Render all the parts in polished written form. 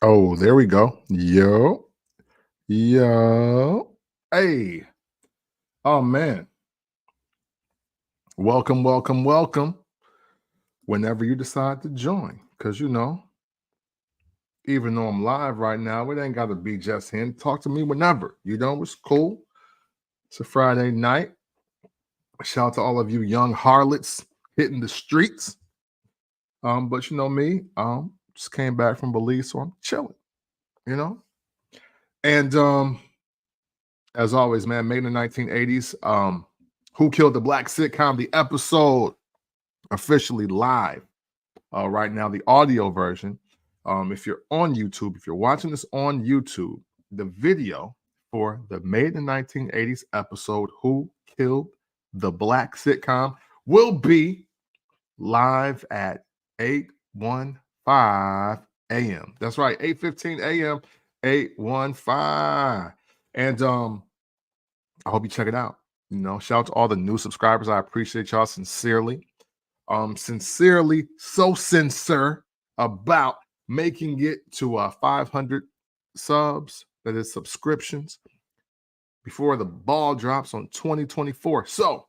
Oh, there we go. Yo, yo. Hey. Oh man. Welcome, welcome, welcome. Whenever you decide to join. Cause even though I'm live right now, it ain't gotta be just him. Talk to me whenever. It's cool. It's a Friday night. Shout out to all of you young harlots hitting the streets. But you know me, just came back from Belize, so I'm chilling, you know? And as always, man, made in the 1980s. Who Killed the Black Sitcom? The episode officially live right now, the audio version. If you're on YouTube, if you're watching this on YouTube, the video for the Made in the 1980s episode, Who Killed the Black Sitcom, will be live at 8:15 a.m. That's right, 8:15 a.m., 8:15. And I hope you check it out. Shout out to all the new subscribers. I appreciate y'all sincerely. Sincerely, so sincere about making it to 500 subs, that is subscriptions, before the ball drops on 2024. So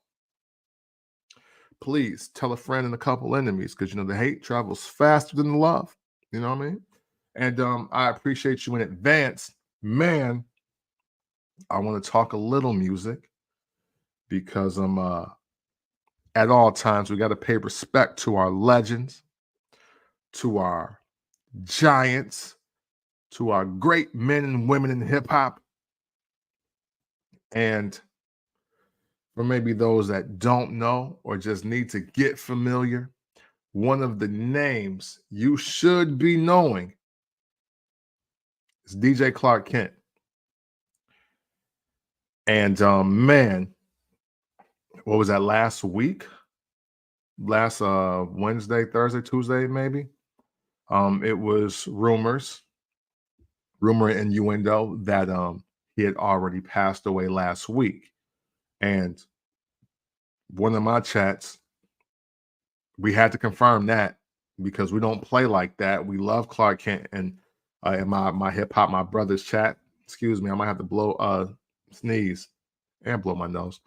please tell a friend and a couple enemies, because the hate travels faster than the love. You know what I mean? And I appreciate you in advance. Man, I want to talk a little music because at all times we got to pay respect to our legends, to our giants, to our great men and women in hip hop. And for maybe those that don't know or just need to get familiar, one of the names you should be knowing is DJ Clark Kent. And man, what was that, last week? Last Wednesday, Thursday, Tuesday, maybe? It was rumor and innuendo that he had already passed away last week. And one of my chats, we had to confirm that because we don't play like that. We love Clark Kent. And in my hip hop, my brother's chat, excuse me, I might have to sneeze and blow my nose.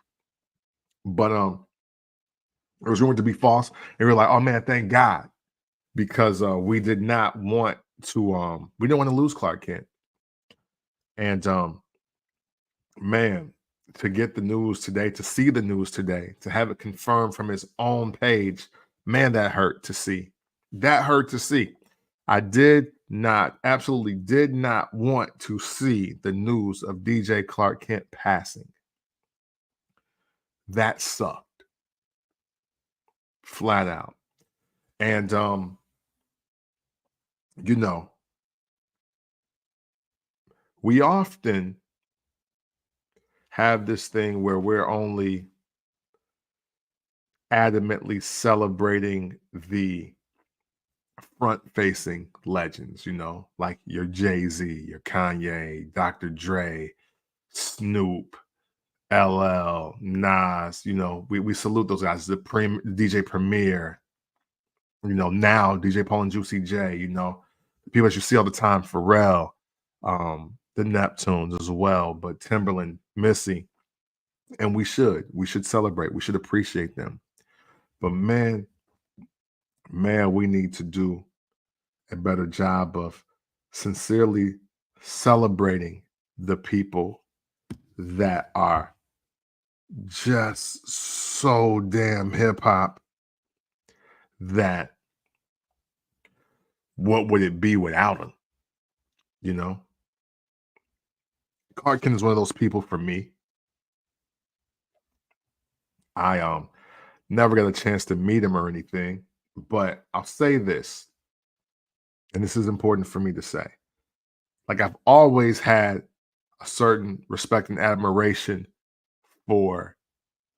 But it was rumored to be false. And we were like, oh man, thank God. Because we did not want to we didn't want to lose Clark Kent. And man, to get the news today, to see the news today, to have it confirmed from his own page, man, that hurt to see. That hurt to see. I absolutely did not want to see the news of DJ Clark Kent passing. That sucked. Flat out. And we often have this thing where we're only adamantly celebrating the front-facing legends, like your Jay-Z, your Kanye, Dr. Dre, Snoop, LL, Nas. We salute those guys. The DJ Premier, now DJ Paul and Juicy J, the people that you see all the time, Pharrell, the Neptunes as well, but Timberland, Missy. And we should celebrate. We should appreciate them. But man, we need to do a better job of sincerely celebrating the people that are just so damn hip hop that what would it be without them? Clark Kent is one of those people for me. I never got a chance to meet him or anything, but I'll say this, and this is important for me to say. Like, I've always had a certain respect and admiration for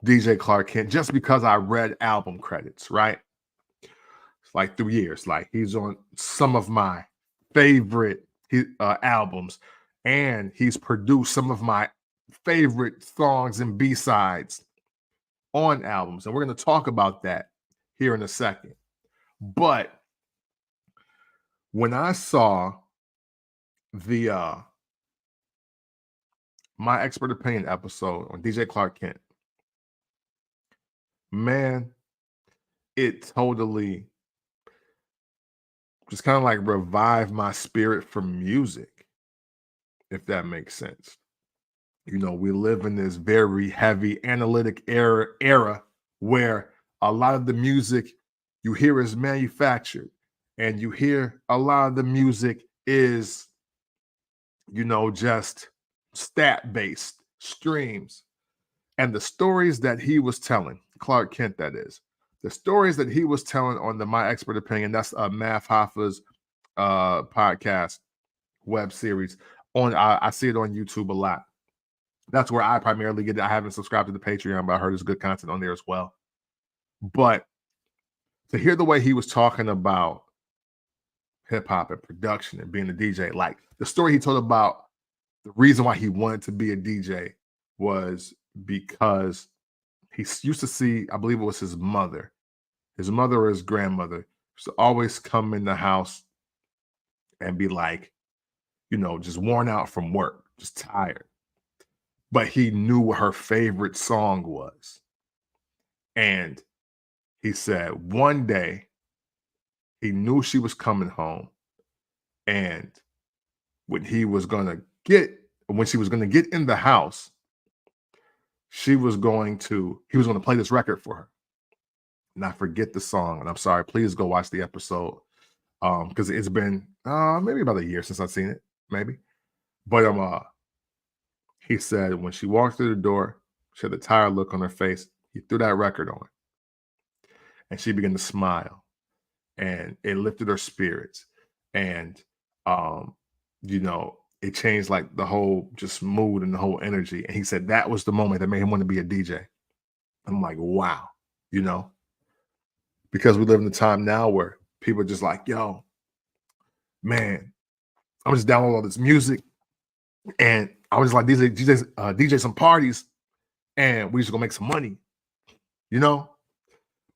DJ Clark Kent just because I read album credits, right? It's like through years, like he's on some of my favorite albums, and he's produced some of my favorite songs and B-sides on albums. And we're going to talk about that here in a second. But when I saw the My Expert Opinion episode on DJ Clark Kent, man, it totally just kind of like revived my spirit for music, if that makes sense. We live in this very heavy analytic era where a lot of the music you hear is manufactured, and you hear a lot of the music is, just stat based streams. And the stories that he was telling, Clark Kent, that is, the stories that he was telling on the My Expert Opinion, that's Math Hoffa's podcast web series. I see it on YouTube a lot. That's where I primarily get it. I haven't subscribed to the Patreon, but I heard there's good content on there as well. But to hear the way he was talking about hip hop and production and being a DJ, like the story he told about the reason why he wanted to be a DJ was because he used to see, I believe it was his mother or his grandmother, used to always come in the house and be like, just worn out from work, just tired. But he knew what her favorite song was. And he said one day he knew she was coming home. And when she was going to get in the house, he was going to play this record for her. And I forget the song. And I'm sorry, please go watch the episode. Because it's been maybe about a year since I've seen it, maybe. But he said when she walked through the door, she had a tired look on her face. He threw that record on, and she began to smile, and it lifted her spirits, and it changed like the whole just mood and the whole energy. And he said that was the moment that made him want to be a DJ. I'm like, wow, because we live in a time now where people are just like, yo, man, I'm just downloading all this music, and I was like, DJ some parties, and we just gonna make some money,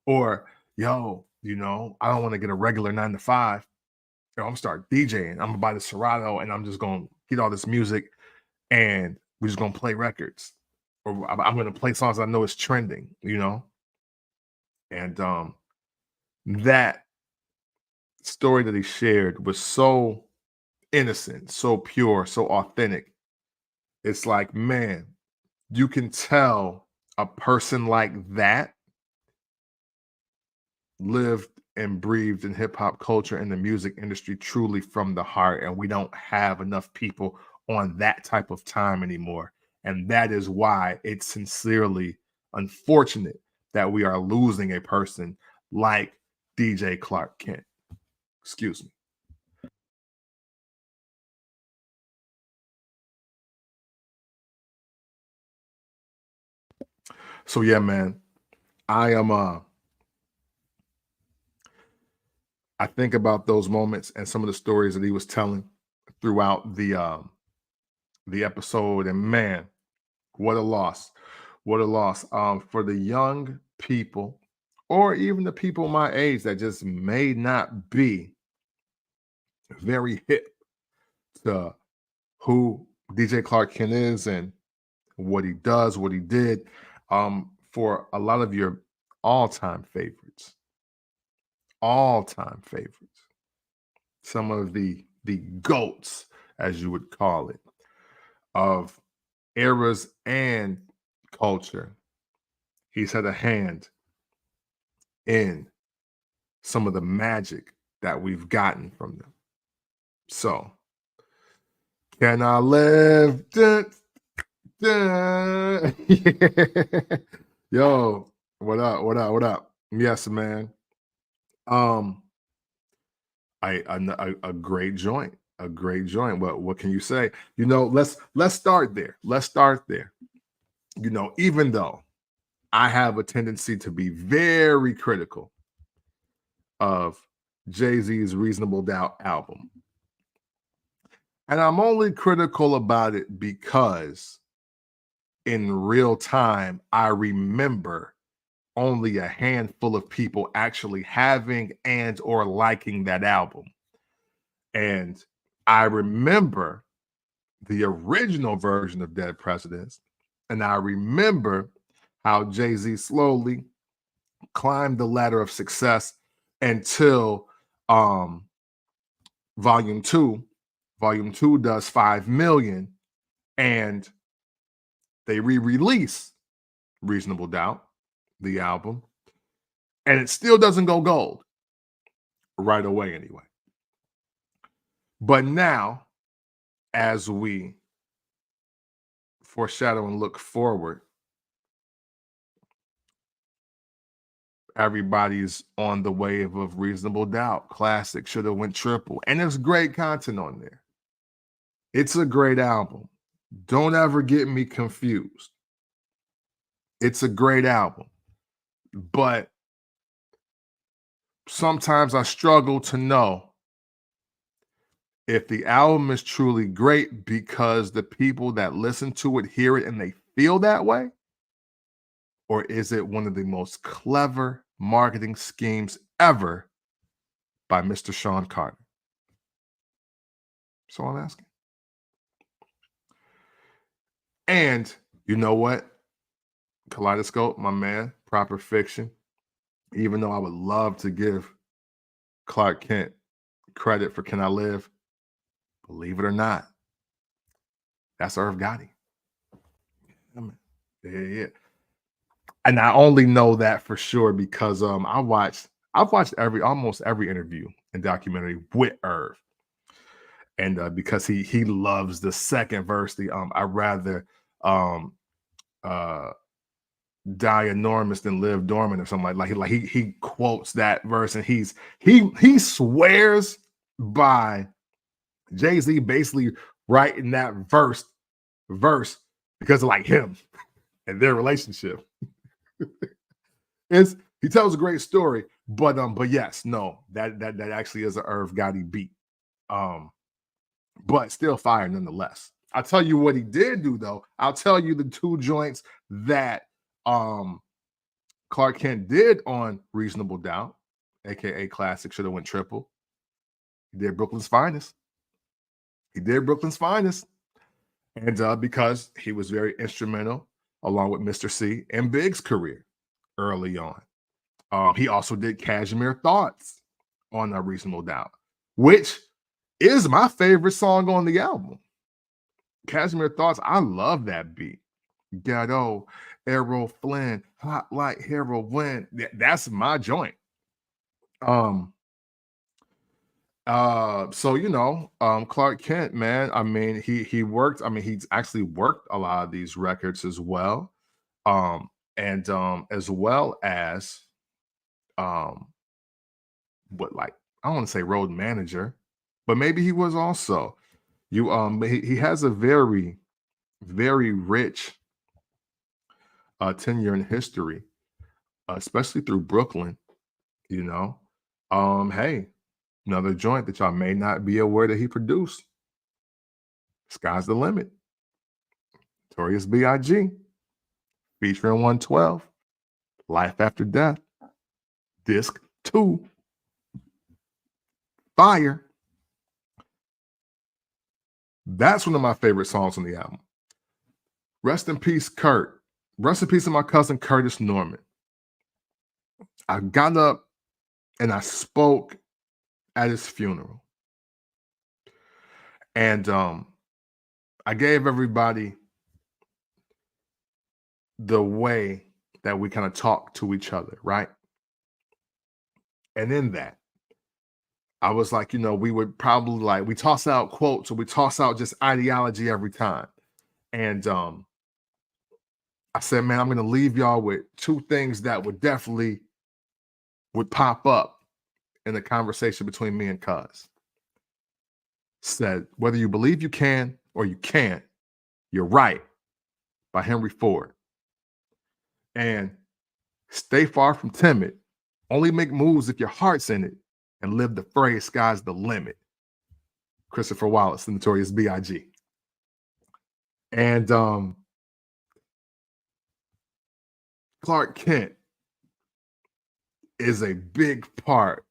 or yo, I don't want to get a regular 9 to 5. I'm gonna start DJing. I'm gonna buy the Serato, and I'm just gonna get all this music, and we're just gonna play records, or I'm gonna play songs I know is trending, And that story that he shared was so innocent, so pure, so authentic. It's like, man, you can tell a person like that lived and breathed in hip hop culture and the music industry truly from the heart. And we don't have enough people on that type of time anymore. And that is why it's sincerely unfortunate that we are losing a person like DJ Clark Kent. Excuse me. So yeah, man, I think about those moments and some of the stories that he was telling throughout the episode, and man, what a loss. What a loss for the young people, or even the people my age that just may not be very hip to who DJ Clark Kent is and what he does, what he did. For a lot of your all-time favorites, some of the goats, as you would call it, of eras and culture. He's had a hand in some of the magic that we've gotten from them. So, can I live? Dun, dun. Yo, what up? What up? What up? Yes, man. A great joint, a great joint. What can you say? Let's start there. Let's start there. Even though I have a tendency to be very critical of Jay-Z's Reasonable Doubt album. And I'm only critical about it because in real time, I remember only a handful of people actually having and or liking that album. And I remember the original version of Dead Presidents, and I remember how Jay-Z slowly climbed the ladder of success until volume 2. Volume 2 does 5 million, and they re-release Reasonable Doubt, the album, and it still doesn't go gold right away anyway. But now, as we foreshadow and look forward, everybody's on the wave of Reasonable Doubt. Classic, should have went triple. And there's great content on there. It's a great album. Don't ever get me confused. It's a great album. But sometimes I struggle to know if the album is truly great because the people that listen to it hear it and they feel that way, or is it one of the most clever marketing schemes ever by Mr. Sean Carter? So I'm asking. And you know what? Kaleidoscope, my man, Proper Fiction, even though I would love to give Clark Kent credit for Can I Live, believe it or not, that's Irv Gotti. Yeah. And I only know that for sure because I've watched almost every interview and documentary with Irv. And because he loves the second verse, the I'd rather die enormous than live dormant or something like he quotes that verse, and he swears by Jay-Z basically writing that verse because of like him and their relationship. He tells a great story, but yes, no, that actually is an Irv Gotti beat. But still fire nonetheless. I'll tell you what he did do though. I'll tell you the two joints that Clark Kent did on Reasonable Doubt, aka Classic, should have went triple. He did Brooklyn's Finest. And because he was very instrumental, along with Mr. C, in Big's career early on. He also did Cashmere Thoughts on A Reasonable Doubt, which is my favorite song on the album. Cashmere Thoughts, I love that beat. Ghetto, Errol Flynn, Hot Like Heroin. That's my joint. So Clark Kent, man, I mean, he worked, I mean, he's actually worked a lot of these records as well. And as well as what, like, I don't want to say road manager, but maybe he was also. He has a very, very rich tenure in history, especially through Brooklyn, you know. Hey, another joint that y'all may not be aware that he produced. Sky's the Limit. Notorious B.I.G. featuring 112. Life After Death. Disc 2. Fire. That's one of my favorite songs on the album. Rest in peace, Kurt. Rest in peace to my cousin Curtis Norman. I got up and I spoke at his funeral. And I gave everybody the way that we kind of talk to each other, right? And in that, I was like, we would probably we toss out quotes or we toss out just ideology every time. And I said, man, I'm going to leave y'all with two things that would definitely pop up in the conversation between me and Cuz. Said, whether you believe you can or you can't, you're right, by Henry Ford. And stay far from timid. Only make moves if your heart's in it, and live the phrase, sky's the limit. Christopher Wallace, the Notorious B.I.G. And Clark Kent is a big part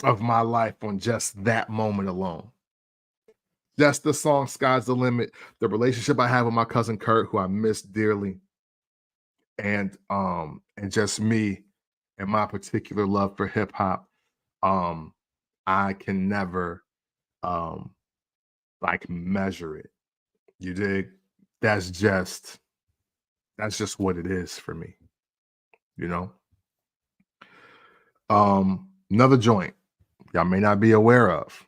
of my life on just that moment alone. Just the song "Sky's the Limit," the relationship I have with my cousin Kurt, who I miss dearly, and just me and my particular love for hip hop. Um, I can never um like measure it. You dig? That's just that's just what it is for me, you know? Another joint y'all may not be aware of.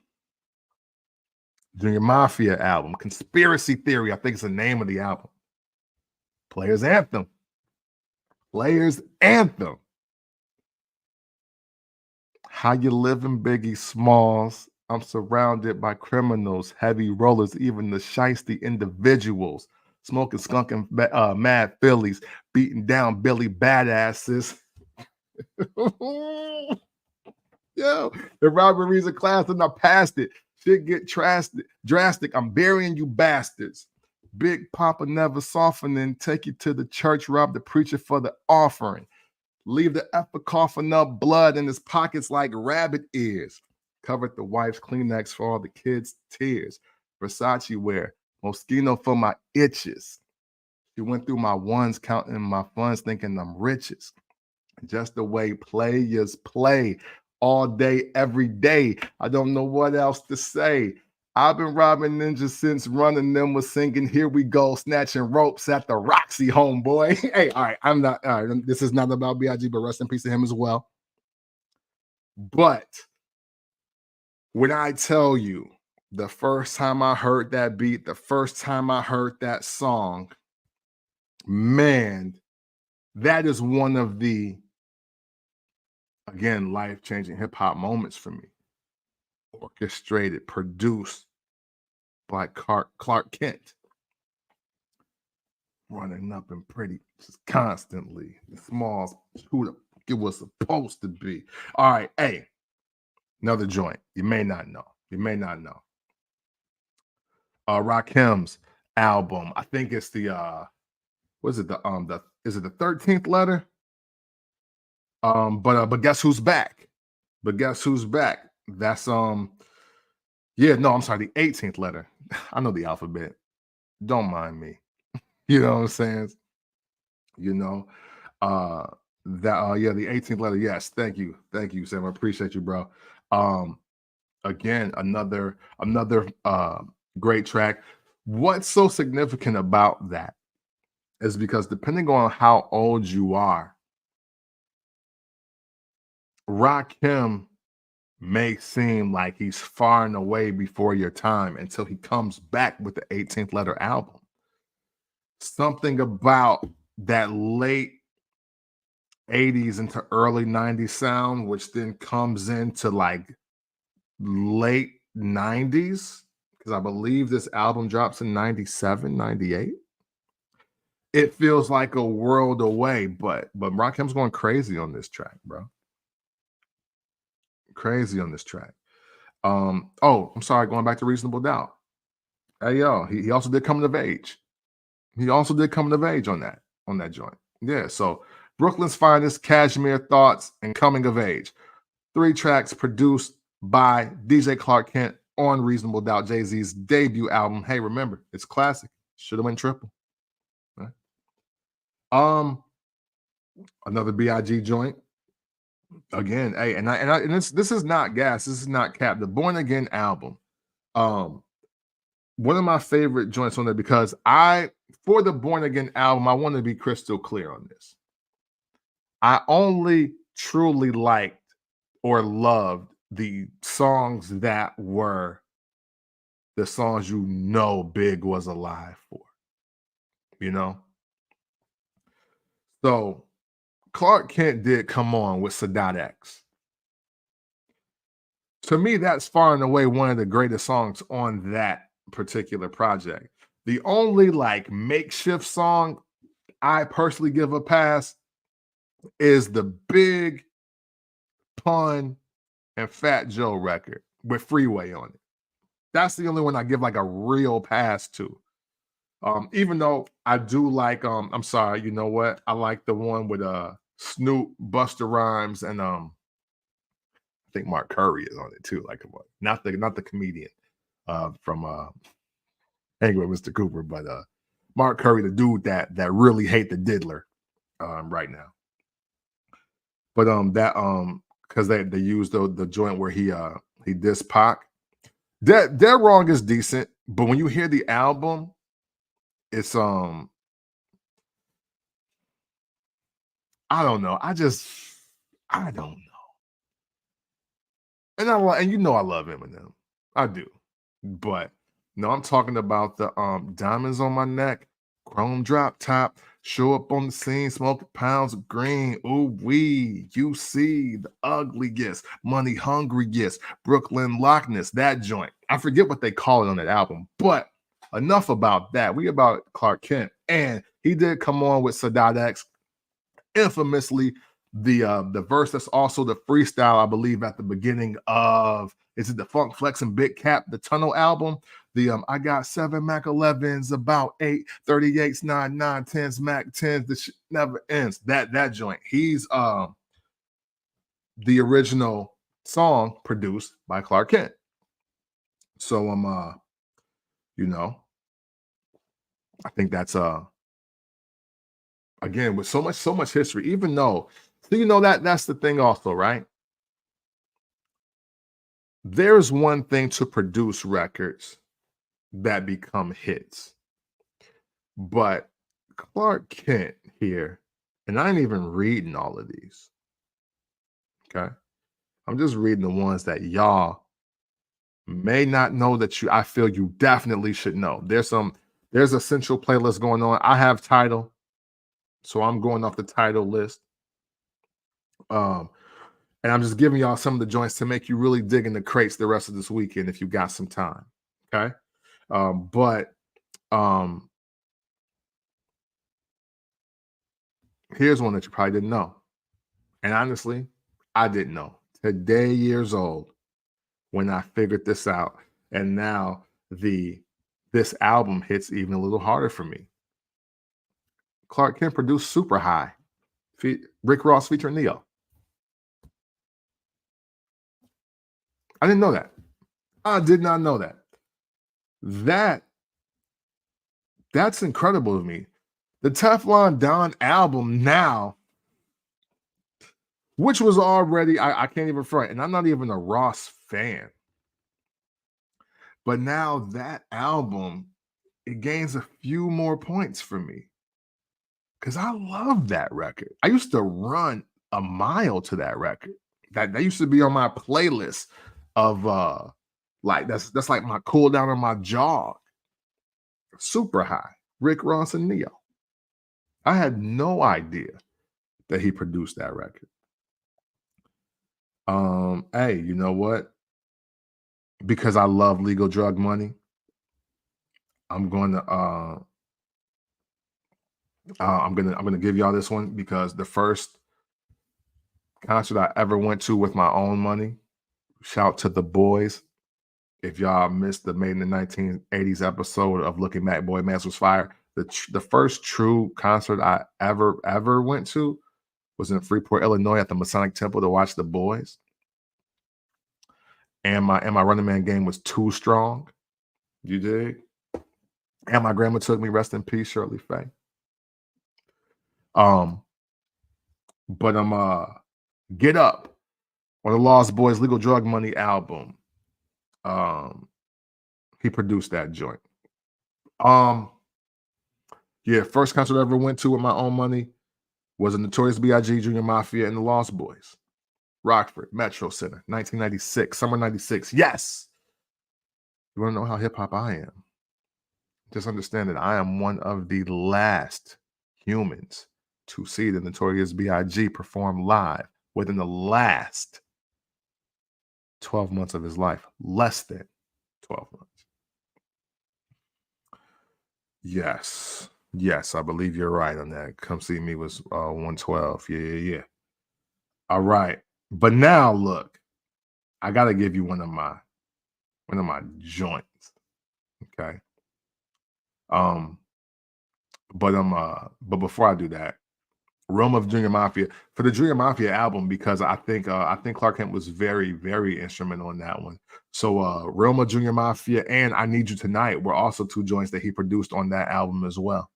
Junior Mafia album, Conspiracy Theory, I think it's the name of the album. Players Anthem. Players Anthem. How you living, Biggie Smalls? I'm surrounded by criminals, heavy rollers, even the shiesty individuals, smoking skunk and mad Phillies, beating down Billy badasses. Yo, the robberies a class and I passed it. Shit get drastic. I'm burying you bastards. Big Papa never softening. Take you to the church, rob the preacher for the offering. Leave the effer coughing up blood in his pockets like rabbit ears. Covered the wife's Kleenex for all the kids' tears. Versace wear, Moschino for my itches. She went through my ones, counting my funds, thinking I'm richest. Just the way players play all day, every day. I don't know what else to say. I've been robbing ninjas since running them was singing, here we go, snatching ropes at the Roxy, homeboy. Hey, all right, I'm not, all right, this is not about B.I.G., but rest in peace to him as well. But when I tell you, the first time I heard that beat, the first time I heard that song, man, that is one of the, again, life-changing hip-hop moments for me. Orchestrated, produced by Clark Kent. Running up and pretty just constantly. The Smalls, who the fuck it was supposed to be. All right, hey, another joint. You may not know. You may not know. Rakim's album. I think it's the was it the is it the 13th letter? But guess who's back? But guess who's back? That's yeah, no, I'm sorry, the 18th letter. I know the alphabet. Don't mind me. You know what I'm saying? You know, yeah, the 18th letter. Yes, thank you, Sam. I appreciate you, bro. Again, another great track. What's so significant about that is because depending on how old you are, Rakim may seem like he's far and away before your time until he comes back with the 18th letter album. Something about that late 80s into early 90s sound, which then comes into like late 90s, because I believe this album drops in 97, 98. It feels like a world away, but Rakim's going crazy on this track, bro. Crazy on this track. Oh, I'm sorry, going back to Reasonable Doubt. Hey yo, he also did Coming of Age. He also did Coming of Age on that joint. Yeah, so Brooklyn's Finest, Cashmere Thoughts, and Coming of Age. 3 tracks produced by DJ Clark Kent on Reasonable Doubt, Jay-Z's debut album. Hey, remember, it's classic. Should have went triple. Right? Another B.I.G. joint. Again, hey, and this is not gas. This is not cap. The Born Again album. One of my favorite joints on there because for the Born Again album, I want to be crystal clear on this. I only truly liked or loved the songs that were the songs Big was alive for. You know? So Clark Kent did Come On with Sadat X. To me, that's far and away one of the greatest songs on that particular project. The only like makeshift song I personally give a pass is the Big Pun and Fat Joe record with Freeway on it. That's the only one I give like a real pass to. Even though I do like I'm sorry, you know what? I like the one with Snoop, Busta Rhymes, and I think Mark Curry is on it too. Like not the comedian. from Angry with Mr. Cooper, but Mark Curry, the dude that really hate the diddler right now. But that because they used the joint where he dissed Pac. That Wrong is decent, but when you hear the album, it's I don't know. I don't know. And you know I love Eminem. I do. But no, I'm talking about the diamonds on my neck, chrome drop top, show up on the scene, smoke pounds of green. Ooh wee, you see the ugliest, money hungriest, Brooklyn Loch Ness, that joint. I forget what they call it on that album, but enough about that. We about Clark Kent. And he did come on with Sadat X, infamously the verse that's also the freestyle, I believe, at the beginning of, is it the Funk Flex and Big Cap, the Tunnel album? The I got 7 Mac 11s, about 8 38s, 9 9 10s, Mac 10s. The shit never ends. That joint. He's the original song produced by Clark Kent. So you know, I think that's again with so much history, even though, so you know, that's the thing also, right? There's one thing to produce records that become hits, but Clark Kent here, and I ain't even reading all of these. Okay. I'm just reading the ones that y'all may not know that I feel you definitely should know. There's essential playlist going on. I have Tidal, so I'm going off the Tidal list. And I'm just giving y'all some of the joints to make you really dig in the crates the rest of this weekend if you got some time. Okay. But here's one that you probably didn't know. And honestly, I didn't know. Today, years old, when I figured this out. And now this album hits even a little harder for me. Clark Kent produced Super High, Rick Ross featuring Neo. I didn't know that. I did not know that. That's incredible to me. The Teflon Don album now, which was already, I can't even front, and I'm not even a Ross fan. But now that album, it gains a few more points for me. Because I love that record. I used to run a mile to that record. That used to be on my playlist of like that's like my cool down on my jog. Super High, Rick Ross and Neo. I had no idea that he produced that record. Hey, you know what? Because I love Legal Drug Money, I'm gonna I'm gonna give y'all this one because the first concert I ever went to with my own money. Shout to the boys. If y'all missed the Made in the 1980s episode of Looking Back, Boy Mass was fire. The first true concert I ever went to was in Freeport, Illinois, at the Masonic Temple to watch the boys. And my Running Man game was too strong. You dig? And my grandma took me. Rest in peace, Shirley Faye. But I'm Get Up on the Lost Boys Legal Drug Money album. He produced that joint. Yeah, first concert I ever went to with my own money was a Notorious B.I.G., Junior Mafia, and the Lost Boys. Rockford, Metro Center, 1996, summer 96. Yes! You want to know how hip-hop I am? Just understand that I am one of the last humans to see the Notorious B.I.G. perform live within the last 12 months of his life. Less than 12 months. Yes, I believe you're right on that. Come See Me was 112. Yeah. All right. But now look, I gotta give you one of my joints. Okay. But before I do that, Realm of Junior Mafia for the Junior Mafia album, because I think Clark Kent was very, very instrumental in that one. So Realm of Junior Mafia and I Need You Tonight were also two joints that he produced on that album as well.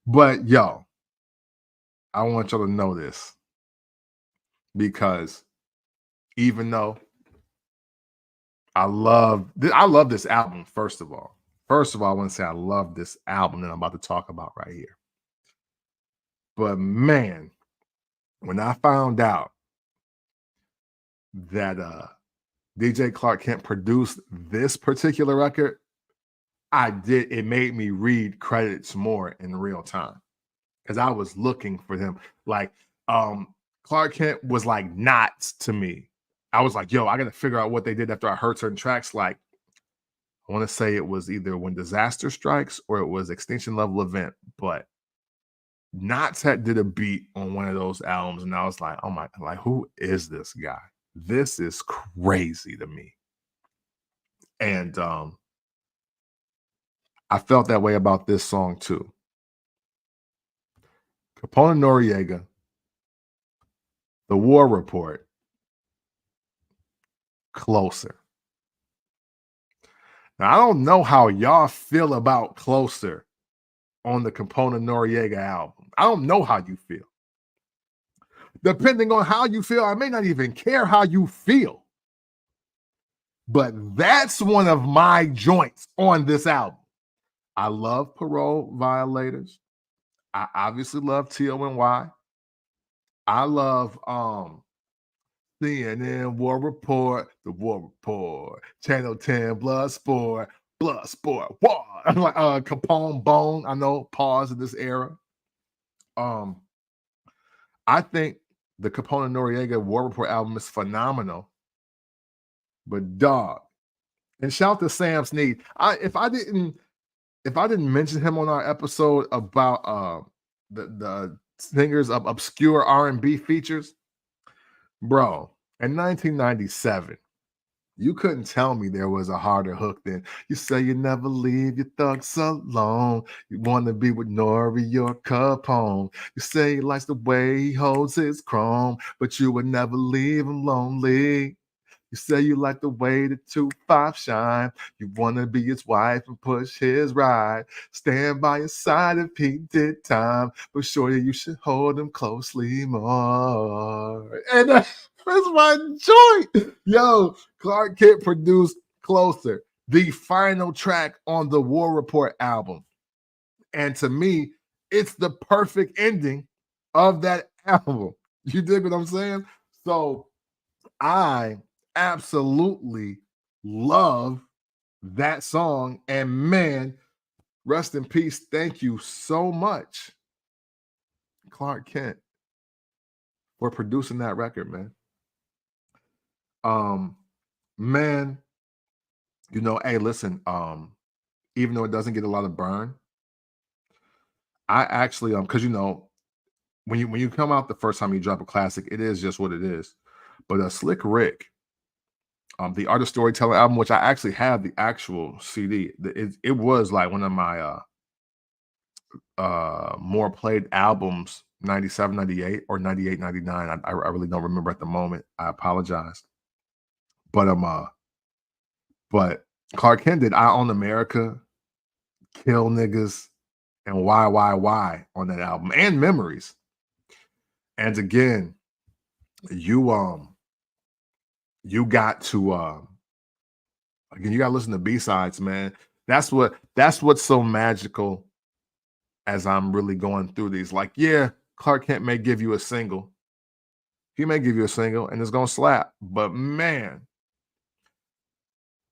But yo, I want y'all to know this, because even though I love this album, first of all, I want to say I love this album that I'm about to talk about right here. But man, when I found out that DJ Clark Kent produced this particular record, it made me read credits more in real time, because I was looking for them. Like Clark Kent was like Knots to me. I was like, yo, I gotta figure out what they did after I heard certain tracks. Like, I want to say it was either When Disaster Strikes or it was Extinction Level Event, but Knots did a beat on one of those albums, and I was like, oh my, like, who is this guy? This is crazy to me. And I felt that way about this song too. Capone Noriega, The War Report, Closer. Now, I don't know how y'all feel about Closer on the Capone Noriega album. I don't know how you feel. Depending on how you feel, I may not even care how you feel. But that's one of my joints on this album. I love Parole Violators. I obviously love TONY. I love CNN War Report, The War Report, Channel 10, Bloodsport, War. I'm like Capone Bone. I know, pause in this era. I think the Capone Noriega War Report album is phenomenal. But dog, and shout out to Sam Snead. If I didn't mention him on our episode about the singers of obscure R&B features, bro, in 1997, you couldn't tell me there was a harder hook than You Say You Never Leave Your Thugs Alone. You want to be with Nori or Capone. You say he likes the way he holds his chrome, but you would never leave him lonely. You say you like the way the 2-5 shine. You want to be his wife and push his ride. Stand by his side if he did time. But surely you should hold him closely more. And that's my joint. Yo, Clark Kent produced Closer, the final track on the War Report album. And to me, it's the perfect ending of that album. You dig what I'm saying? So I absolutely love that song, and man, rest in peace. Thank you so much, Clark Kent, for producing that record, man. Man, you know, hey, listen, even though it doesn't get a lot of burn, I actually because you know, when you come out the first time you drop a classic, it is just what it is. But Slick Rick, the Art of Storytelling album, which I actually have the actual CD. It was like one of my more played albums, 97, 98, or 98, 99. I really don't remember at the moment. I apologize. But Clark Kent did I Own America, Kill Niggas, and Why on that album, and Memories. And again, you got to again, you gotta listen to B-sides, man. That's what's so magical as I'm really going through these. Like, yeah, Clark Kent may give you a single. He may give you a single and it's gonna slap. But man,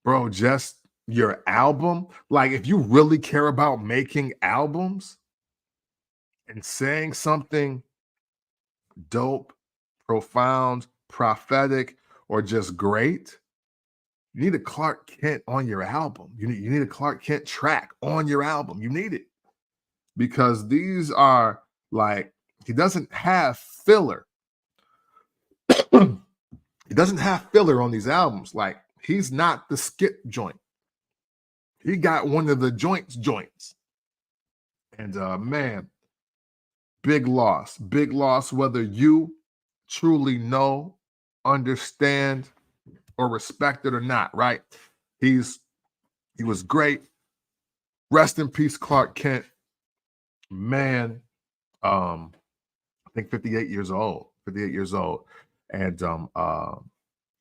bro, just your album. Like, if you really care about making albums and saying something dope, profound, prophetic, or just great, you need a Clark Kent on your album. You need a Clark Kent track on your album. You need it. Because these are like, he doesn't have filler. He doesn't have filler on these albums. Like, he's not the skip joint. He got one of the joints. And man, Big loss, whether you truly know, understand, or respect it or not, right? He was great. Rest in peace, Clark Kent. Man, I think 58 years old, and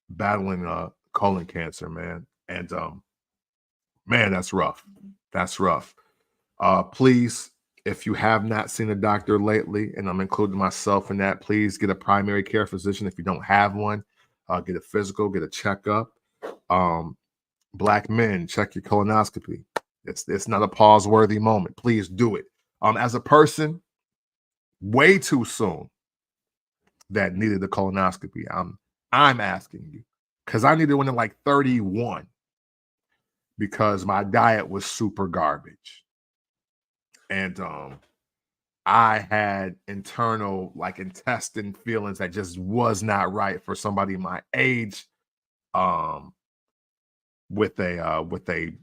battling colon cancer, man. And man, that's rough. That's rough. Please, if you have not seen a doctor lately, and I'm including myself in that, please get a primary care physician. If you don't have one, get a physical, get a checkup. Black men, check your colonoscopy. It's not a pause-worthy moment. Please do it. As a person, way too soon that needed a colonoscopy. I'm asking you because I needed one at like 31 because my diet was super garbage. And I had internal like intestine feelings that just was not right for somebody my age with a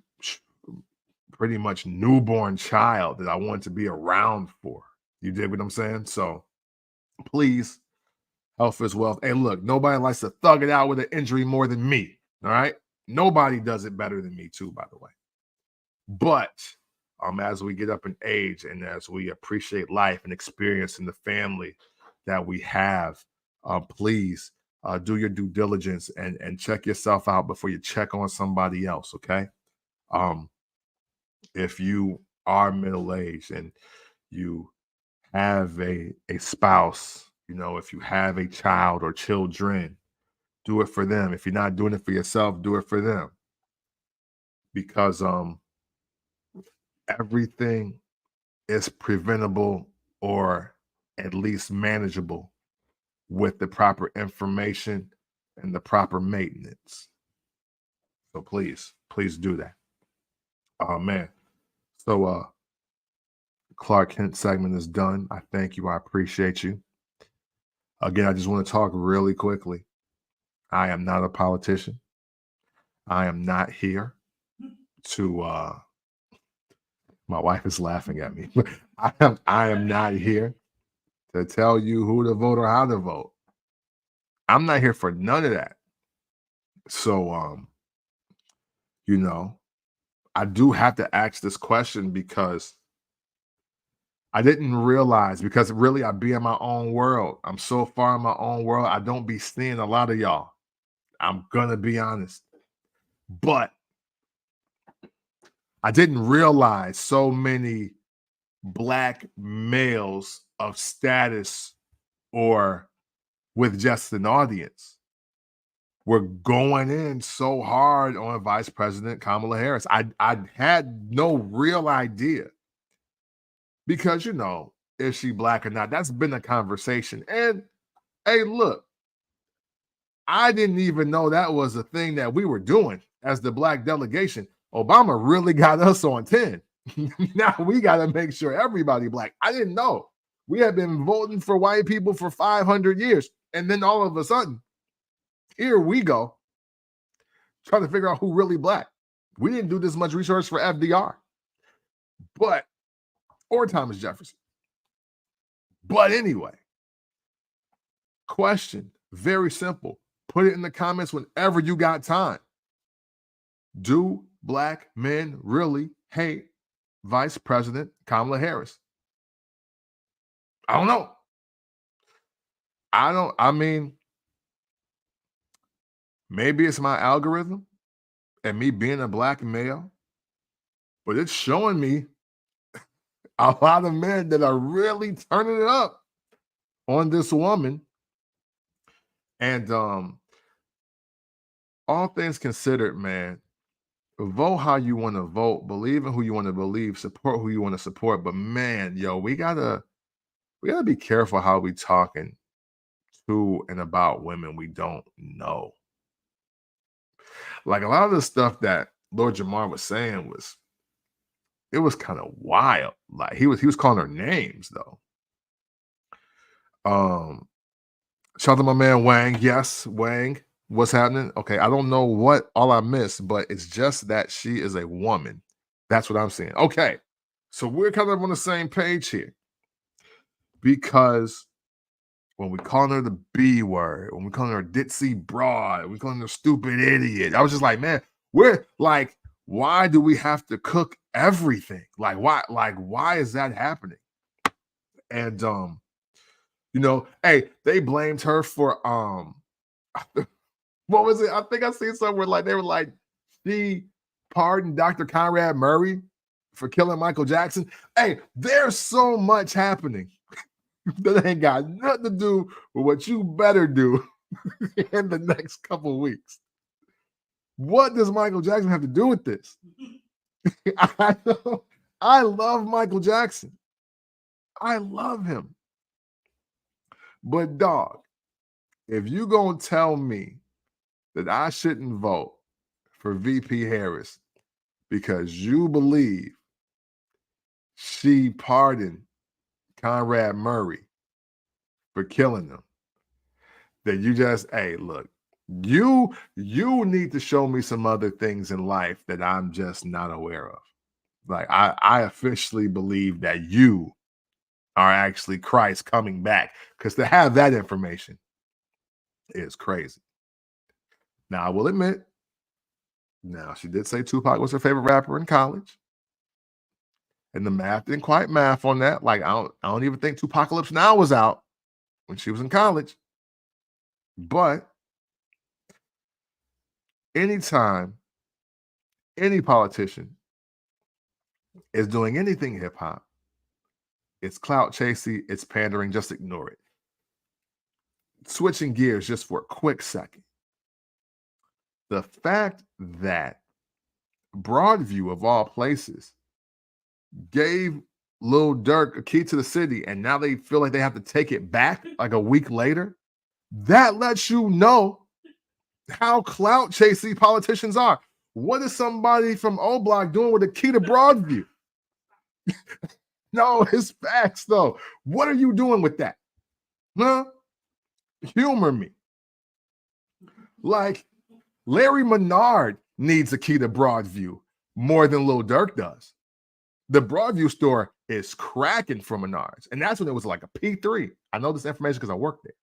pretty much newborn child that I wanted to be around for. You dig what I'm saying? So please, health is wealth. Hey, look, nobody likes to thug it out with an injury more than me. All right. Nobody does it better than me, too, by the way. But as we get up in age and as we appreciate life and experience in the family that we have, please do your due diligence and check yourself out before you check on somebody else. Okay. If you are middle-aged and you have a spouse, if you have a child or children, do it for them. If you're not doing it for yourself, do it for them. Because everything is preventable or at least manageable with the proper information and the proper maintenance. So please do that. Oh man. So Clark Kent segment is done. I thank you. I appreciate you. Again, I just want to talk really quickly. I am not a politician. I am not here to my wife is laughing at me. I am not here to tell you who to vote or how to vote. I'm not here for none of that. So I do have to ask this question because I didn't realize, because really I be in my own world. I'm so far in my own world. I don't be seeing a lot of y'all. I'm gonna be honest. But I didn't realize so many Black males of status or with just an audience were going in so hard on Vice President Kamala Harris. I had no real idea because, is she Black or not? That's been a conversation. And hey, look, I didn't even know that was a thing that we were doing as the Black delegation. Obama really got us on 10. Now we got to make sure everybody Black. I didn't know. We had been voting for white people for 500 years. And then all of a sudden, here we go, trying to figure out who really Black. We didn't do this much research for FDR, or Thomas Jefferson. But anyway, question, very simple. Put it in the comments whenever you got time. Do Black men really hate Vice President Kamala Harris? I don't know. I mean, maybe it's my algorithm and me being a Black male, but it's showing me a lot of men that are really turning it up on this woman. And all things considered, man, vote how you want to vote, believe in who you want to believe, support who you want to support. But man, we gotta be careful how we talking to and about women we don't know. Like a lot of the stuff that Lord Jamar was saying was kind of wild. Like he was calling her names though. Shout out to my man Wang. Yes, Wang. What's happening? Okay, I don't know what all I missed, but it's just that she is a woman. That's what I'm saying. Okay, so we're kind of on the same page here. because when we call her the B word, when we call her a ditzy broad, we call her a stupid idiot. I was just like, man, we're like, why do we have to cook everything? Like, why is that happening? And hey, they blamed her for what was it? I think I seen somewhere like they were like, she pardoned Dr. Conrad Murray for killing Michael Jackson. Hey, there's so much happening that ain't got nothing to do with what you better do in the next couple of weeks. What does Michael Jackson have to do with this? I love Michael Jackson. I love him. But dog, if you gonna tell me that I shouldn't vote for VP Harris because you believe she pardoned Conrad Murray for killing them, then you just, hey, look, you need to show me some other things in life that I'm just not aware of. Like, I officially believe that you are actually Christ coming back, because to have that information is crazy. Now, I will admit, now she did say Tupac was her favorite rapper in college, and the math didn't quite math on that. Like, I don't even think Tupacalypse Now was out when she was in college. But anytime any politician is doing anything hip hop, it's clout chasing, it's pandering, just ignore it. Switching gears just for a quick second. The fact that Broadview, of all places, gave Lil Durk a key to the city, and now they feel like they have to take it back like a week later, that lets you know how clout chasing politicians are. What is somebody from O Block doing with a key to Broadview? No, it's facts though. What are you doing with that? Huh? Humor me. Like, Larry Menard needs a key to Broadview more than Lil Durk does. The Broadview store is cracking for Menards, and that's when it was like a P3. I know this information because I worked there.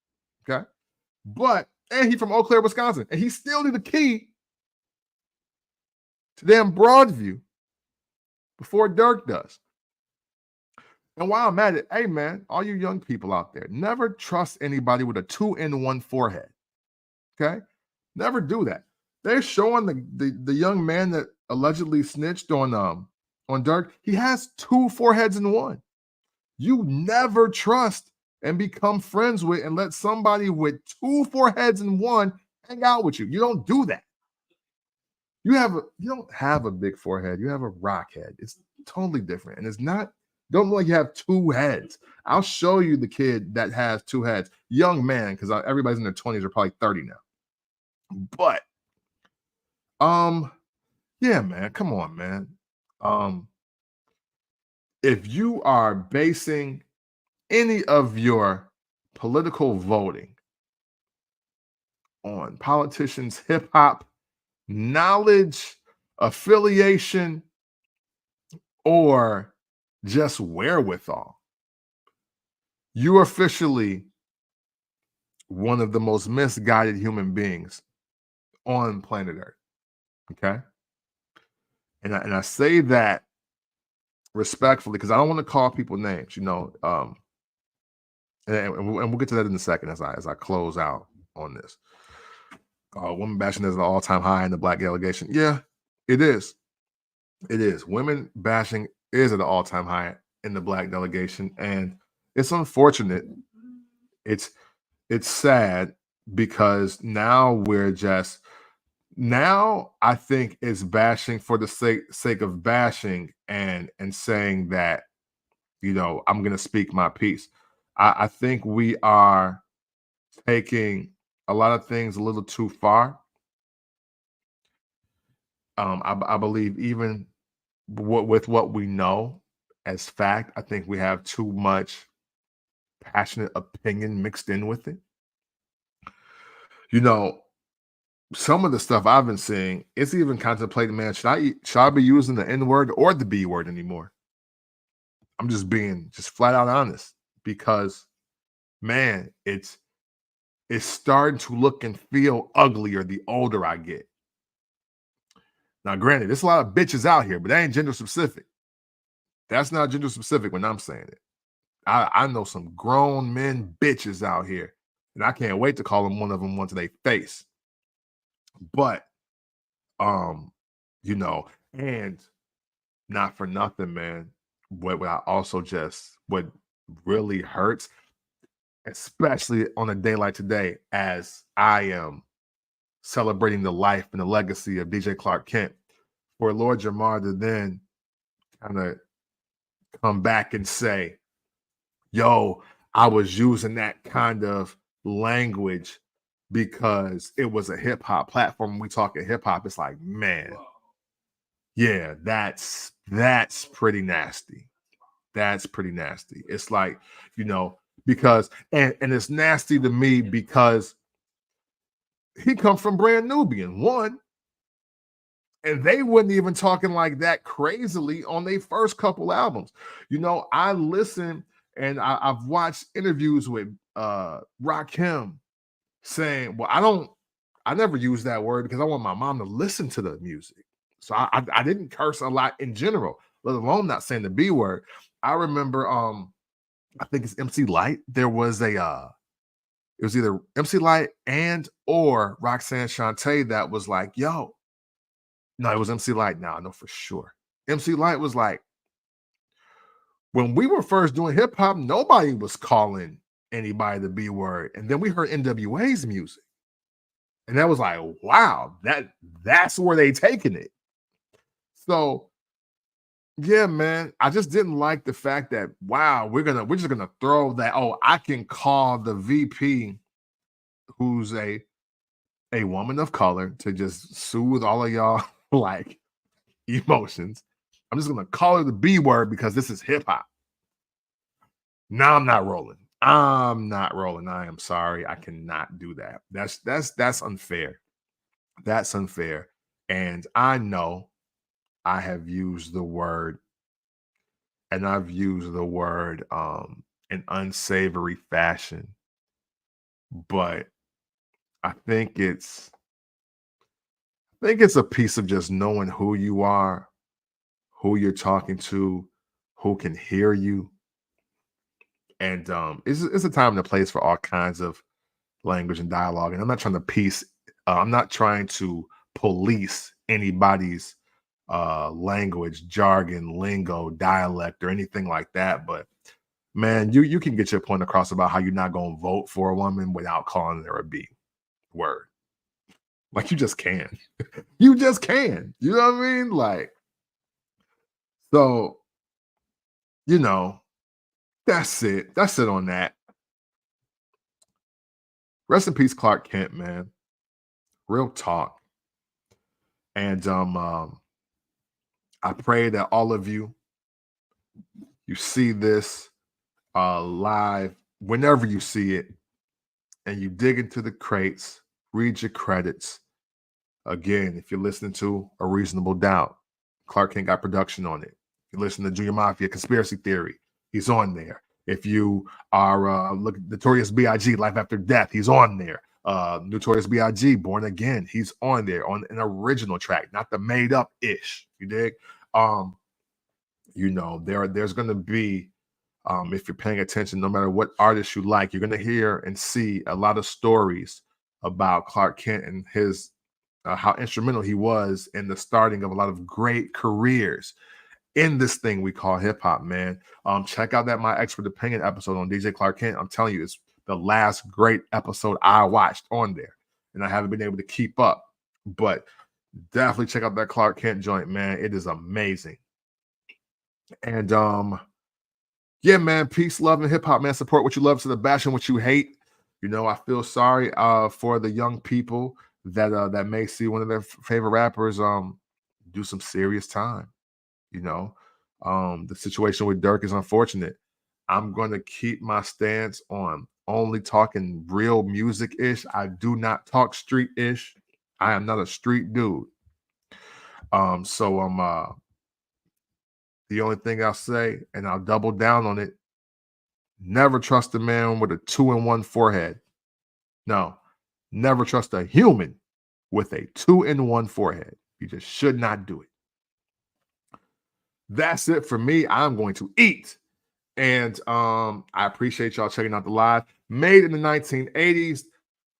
Okay, and he's from Eau Claire, Wisconsin, and he still need a key to damn Broadview before Durk does. And while I'm at it, hey man, all you young people out there, never trust anybody with a 2-in-1 forehead. Okay, never do that. They're showing the young man that allegedly snitched on Durk. He has 2 foreheads in one. You never trust and become friends with and let somebody with 2 foreheads in one hang out with you. You don't do that. You don't have a big forehead. You have a rock head. It's totally different. And it's not, don't look like you have 2 heads. I'll show you the kid that has 2 heads. Young man, because everybody's in their 20s are probably 30 now. But yeah, man, come on, man. If you are basing any of your political voting on politicians' hip hop knowledge, affiliation, or just wherewithal, you are officially one of the most misguided human beings on planet Earth. Okay? And I say that respectfully because I don't want to call people names, and we'll get to that in a second as I close out on this. Women bashing is an all-time high in the Black delegation. Yeah, it is. It is. Women bashing is at an all-time high in the Black delegation, and it's unfortunate. It's sad because now I think it's bashing for the sake of bashing and saying that, I'm going to speak my piece. I think we are taking a lot of things a little too far. I believe even with what we know as fact, I think we have too much passionate opinion mixed in with it. Some of the stuff I've been seeing, it's even contemplating, man, should I be using the N word or the B word anymore? I'm just being flat out honest. because man, it's starting to look and feel uglier the older I get. Now, granted, there's a lot of bitches out here, but that ain't gender specific. That's not gender specific when I'm saying it. I know some grown men bitches out here, and I can't wait to call them one of them once they face. But um, you know, and not for nothing, man. What I also just what really hurts, especially on a day like today, as I am celebrating the life and the legacy of DJ Clark Kent, for Lord Jamar to then kind of come back and say, yo, I was using that kind of language because it was a hip hop platform. When we talking hip hop, it's like, man, yeah, that's pretty nasty. That's pretty nasty. It's like, you know, because and it's nasty to me because he comes from Brand Nubian, one, and they wasn't even talking like that crazily on their first couple albums. You know, I listen and I've watched interviews with Rakim saying, well, I never use that word because I want my mom to listen to the music. So I didn't curse a lot in general, let alone not saying the B word. I remember I think it's MC Light. There was a it was either MC Light and or Roxanne Shante that was like, yo, no, it was MC Light now, I know for sure. MC Light was like, when we were first doing hip hop, nobody was calling anybody the B word. And then we heard NWA's music. And that was like, wow, that's where they taking it. So yeah, man, I just didn't like the fact that wow, we're just gonna throw that. Oh, I can call the VP, who's a woman of color, to just soothe all of y'all like emotions. I'm just gonna call her the B word because this is hip hop. No, I'm not rolling. I'm not rolling. I am sorry. I cannot do that. That's unfair. That's unfair. And I know I have used the word, and I've used the word in unsavory fashion, but I think it's a piece of just knowing who you are, who you're talking to, who can hear you. And it's a time and a place for all kinds of language and dialogue. And I'm not trying to I'm not trying to police anybody's language, jargon, lingo, dialect, or anything like that. But man, you can get your point across about how you're not gonna vote for a woman without calling her a B word. Like you just can. You just can. You know what I mean? Like, so, you know, that's it. That's it on that. Rest in peace, Clark Kent, man. Real talk. And I pray that all of you see this live whenever you see it, and you dig into the crates, read your credits. Again, if you're listening to A Reasonable Doubt, Clark Kent got production on it. If you listen to Junior Mafia Conspiracy Theory, he's on there. If you are look Notorious B.I.G. Life After Death, he's on there. Notorious B.I.G. Born Again, he's on there on an original track, not the made up ish. You dig? You know, there's gonna be if you're paying attention, no matter what artist you like, you're going to hear and see a lot of stories about Clark Kent and his how instrumental he was in the starting of a lot of great careers in this thing we call hip hop, man. Check out that My Expert Opinion episode on DJ Clark Kent. I'm telling you, it's the last great episode I watched on there, and I haven't been able to keep up. But definitely check out that Clark Kent joint, man. It is amazing. And yeah, man, peace, love, and hip hop, man. Support what you love to the bashing what you hate. You know, I feel sorry for the young people that may see one of their favorite rappers do some serious time. You know, the situation with Dirk is unfortunate. I'm going to keep my stance on only talking real music ish. I do not talk street ish. I am not a street dude. So the only thing I'll say, and I'll double down on it, Never trust a man with a 2-in-1 forehead. No, never trust a human with a 2-in-1 forehead. You just should not do it. That's it for me. I'm going to eat. And I appreciate y'all checking out the live. Made in the 1980s,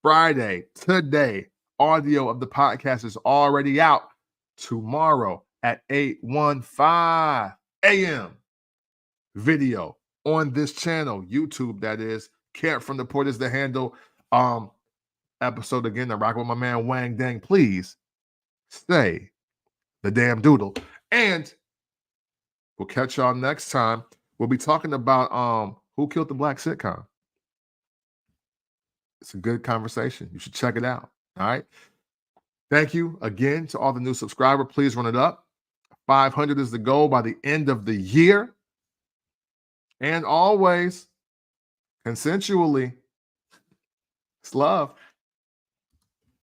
Friday, today. Audio of the podcast is already out. Tomorrow at 8:15 a.m. Video on this channel, YouTube, that is. Camp from the Port is the handle. Episode again to rock with my man Wang Dang. Please stay the damn doodle. And we'll catch y'all next time. We'll be talking about Who Killed the Black sitcom. It's a good conversation. You should check it out. All right. Thank you again to all the new subscribers. Please run it up. 500 is the goal by the end of the year. And always, consensually, it's love.